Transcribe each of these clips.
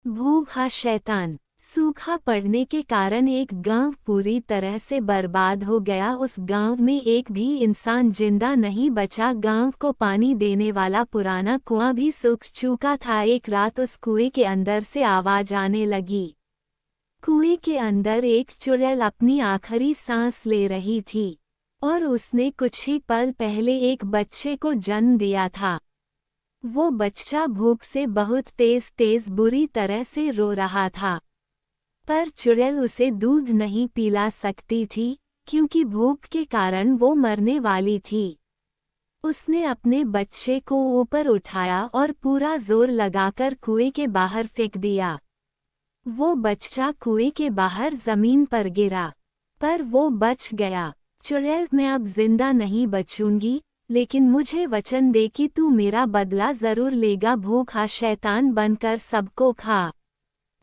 भूखा शैतान। सूखा पड़ने के कारण एक गांव पूरी तरह से बर्बाद हो गया। उस गांव में एक भी इंसान जिंदा नहीं बचा। गांव को पानी देने वाला पुराना कुआं भी सूख चुका था। एक रात उस कुएं के अंदर से आवाज आने लगी। कुएं के अंदर एक चुड़ैल अपनी आखिरी सांस ले रही थी और उसने कुछ ही पल पहले एक बच्चे को जन्म दिया था। वो बच्चा भूख से बहुत तेज तेज बुरी तरह से रो रहा था, पर चुड़ैल उसे दूध नहीं पिला सकती थी क्योंकि भूख के कारण वो मरने वाली थी। उसने अपने बच्चे को ऊपर उठाया और पूरा जोर लगाकर कुएं के बाहर फेंक दिया। वो बच्चा कुएं के बाहर जमीन पर गिरा, पर वो बच गया। चुड़ैल, मैं अब जिंदा नहीं बचूंगी, लेकिन मुझे वचन दे कि तू मेरा बदला जरूर लेगा। भूखा शैतान बनकर सबको खा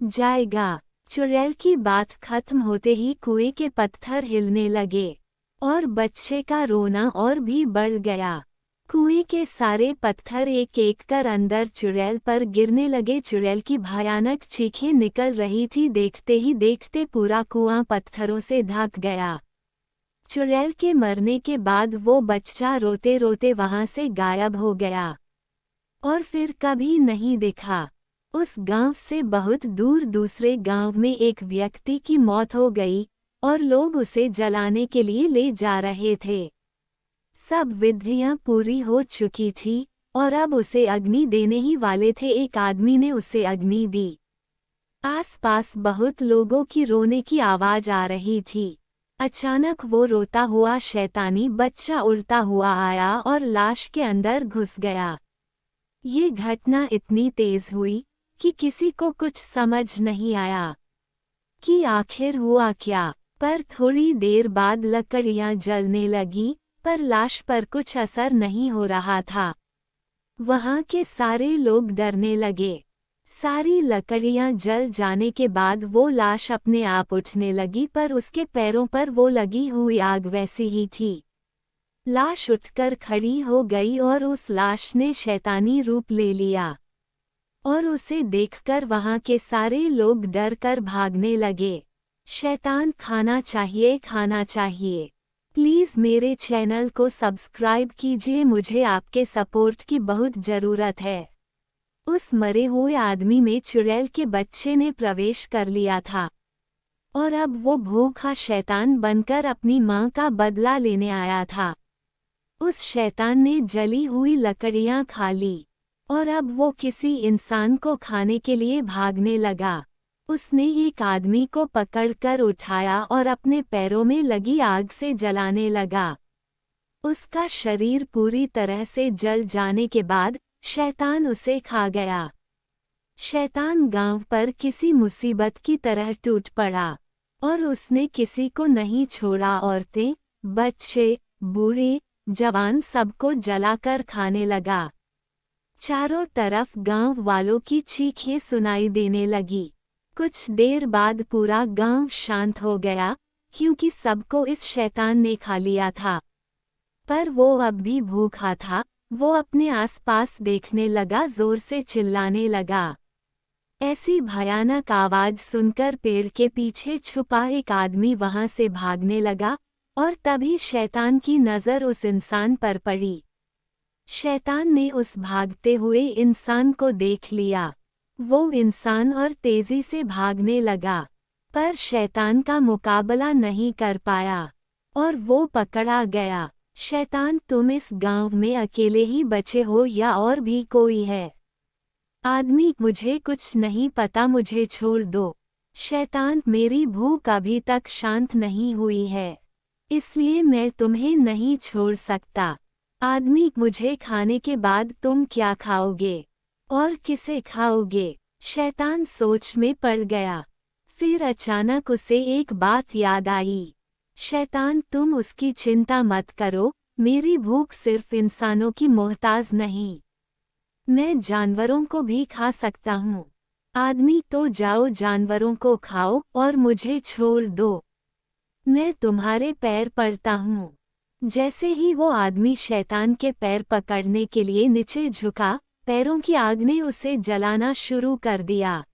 जाएगा। चुड़ैल की बात खत्म होते ही कुएं के पत्थर हिलने लगे और बच्चे का रोना और भी बढ़ गया। कुएं के सारे पत्थर एक एक कर अंदर चुड़ैल पर गिरने लगे। चुड़ैल की भयानक चीखें निकल रही थी। देखते ही देखते पूरा कुआं पत्थरों से ढक गया। चुड़ैल के मरने के बाद वो बच्चा रोते रोते वहां से गायब हो गया और फिर कभी नहीं दिखा। उस गांव से बहुत दूर दूसरे गांव में एक व्यक्ति की मौत हो गई और लोग उसे जलाने के लिए ले जा रहे थे। सब विधियां पूरी हो चुकी थी और अब उसे अग्नि देने ही वाले थे। एक आदमी ने उसे अग्नि दी। आसपास बहुत लोगों की रोने की आवाज आ रही थी। अचानक वो रोता हुआ शैतानी बच्चा उड़ता हुआ आया और लाश के अंदर घुस गया। ये घटना इतनी तेज हुई कि किसी को कुछ समझ नहीं आया कि आखिर हुआ क्या। पर थोड़ी देर बाद लकड़ियां जलने लगी, पर लाश पर कुछ असर नहीं हो रहा था। वहां के सारे लोग डरने लगे। सारी लकड़ियां जल जाने के बाद वो लाश अपने आप उठने लगी, पर उसके पैरों पर वो लगी हुई आग वैसी ही थी। लाश उठकर खड़ी हो गई और उस लाश ने शैतानी रूप ले लिया और उसे देखकर वहां के सारे लोग डर कर भागने लगे। शैतान खाना चाहिए, खाना चाहिए। प्लीज़ मेरे चैनल को सब्सक्राइब कीजिए, मुझे आपके सपोर्ट की बहुत ज़रूरत है। उस मरे हुए आदमी में चुड़ैल के बच्चे ने प्रवेश कर लिया था और अब वो भूखा शैतान बनकर अपनी मां का बदला लेने आया था। उस शैतान ने जली हुई लकड़ियां खा ली और अब वो किसी इंसान को खाने के लिए भागने लगा। उसने एक आदमी को पकड़कर उठाया और अपने पैरों में लगी आग से जलाने लगा। उसका शरीर पूरी तरह से जल जाने के बाद शैतान उसे खा गया। शैतान गांव पर किसी मुसीबत की तरह टूट पड़ा और उसने किसी को नहीं छोड़ा। औरतें, बच्चे, बूढ़े, जवान सबको जलाकर खाने लगा। चारों तरफ गांव वालों की चीखें सुनाई देने लगी। कुछ देर बाद पूरा गांव शांत हो गया क्योंकि सबको इस शैतान ने खा लिया था, पर वो अब भी भूखा था। वो अपने आसपास देखने लगा, जोर से चिल्लाने लगा। ऐसी भयानक आवाज सुनकर पेड़ के पीछे छुपा एक आदमी वहां से भागने लगा और तभी शैतान की नजर उस इंसान पर पड़ी। शैतान ने उस भागते हुए इंसान को देख लिया। वो इंसान और तेजी से भागने लगा, पर शैतान का मुकाबला नहीं कर पाया और वो पकड़ा गया। शैतान, तुम इस गांव में अकेले ही बचे हो या और भी कोई है? आदमी, मुझे कुछ नहीं पता, मुझे छोड़ दो। शैतान, मेरी भूख अभी तक शांत नहीं हुई है, इसलिए मैं तुम्हें नहीं छोड़ सकता। आदमी, मुझे खाने के बाद तुम क्या खाओगे और किसे खाओगे? शैतान सोच में पड़ गया। फिर अचानक उसे एक बात याद आई। शैतान, तुम उसकी चिंता मत करो, मेरी भूख सिर्फ इंसानों की मोहताज नहीं, मैं जानवरों को भी खा सकता हूँ। आदमी, तो जाओ जानवरों को खाओ और मुझे छोड़ दो, मैं तुम्हारे पैर पड़ता हूँ। जैसे ही वो आदमी शैतान के पैर पकड़ने के लिए नीचे झुका, पैरों की आग ने उसे जलाना शुरू कर दिया।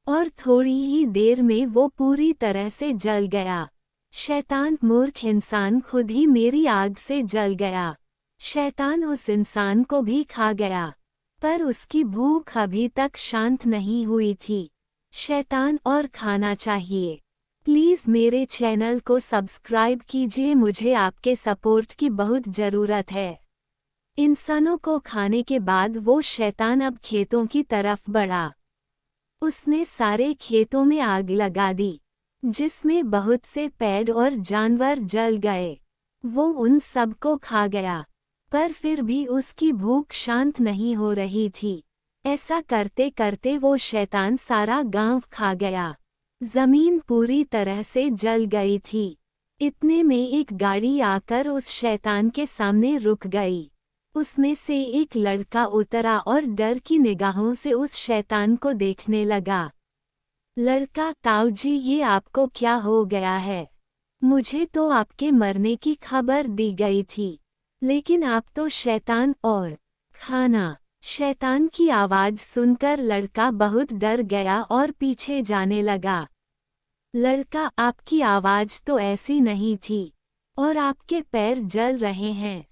और थोड़ी ही देर में वो पूरी तरह से जल गया। शैतान मूर्ख इंसान खुद ही मेरी आग से जल गया। शैतान उस इंसान को भी खा गया, पर उसकी भूख अभी तक शांत नहीं हुई थी। शैतान और खाना चाहिए। प्लीज़ मेरे चैनल को सब्सक्राइब कीजिए, मुझे आपके सपोर्ट की बहुत ज़रूरत है। इंसानों को खाने के बाद वो शैतान अब खेतों की तरफ बढ़ा। उसने सारे खेतों में आग लगा दी, जिसमें बहुत से पेड़ और जानवर जल गए। वो उन सबको खा गया, पर फिर भी उसकी भूख शांत नहीं हो रही थी। ऐसा करते करते वो शैतान सारा गांव खा गया। जमीन पूरी तरह से जल गई थी। इतने में एक गाड़ी आकर उस शैतान के सामने रुक गई। उसमें से एक लड़का उतरा और डर की निगाहों से उस शैतान को देखने लगा। लड़का, ताऊ जी, ये आपको क्या हो गया है? मुझे तो आपके मरने की खबर दी गई थी, लेकिन आप तो शैतान और खाना। शैतान की आवाज़ सुनकर लड़का बहुत डर गया और पीछे जाने लगा। लड़का, आपकी आवाज़ तो ऐसी नहीं थी, और आपके पैर जल रहे हैं।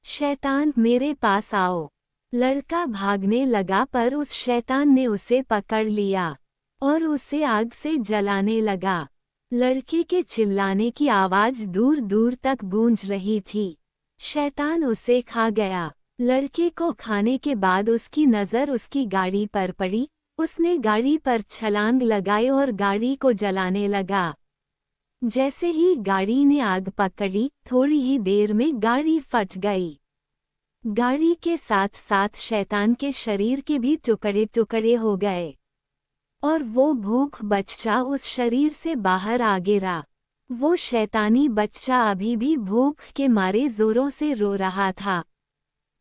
शैतान, मेरे पास आओ। लड़का भागने लगा, पर उस शैतान ने उसे पकड़ लिया और उसे आग से जलाने लगा। लड़के के चिल्लाने की आवाज़ दूर दूर तक गूंज रही थी। शैतान उसे खा गया। लड़के को खाने के बाद उसकी नज़र उसकी गाड़ी पर पड़ी। उसने गाड़ी पर छलांग लगाई और गाड़ी को जलाने लगा। जैसे ही गाड़ी ने आग पकड़ी, थोड़ी ही देर में गाड़ी फट गई। गाड़ी के साथ साथ शैतान के शरीर के भी टुकड़े टुकड़े हो गए, और वो भूख बच्चा उस शरीर से बाहर आ गिरा। वो शैतानी बच्चा अभी भी भूख के मारे जोरों से रो रहा था,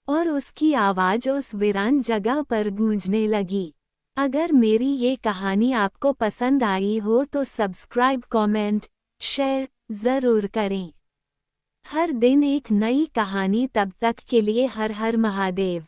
और उसकी आवाज़ उस वीरान जगह पर गूंजने लगी। अगर मेरी ये कहानी आपको पसंद आई हो तो सब्सक्राइब, कमेंट, शेयर ज़रूर करें। हर दिन एक नई कहानी, तब तक के लिए हर हर महादेव।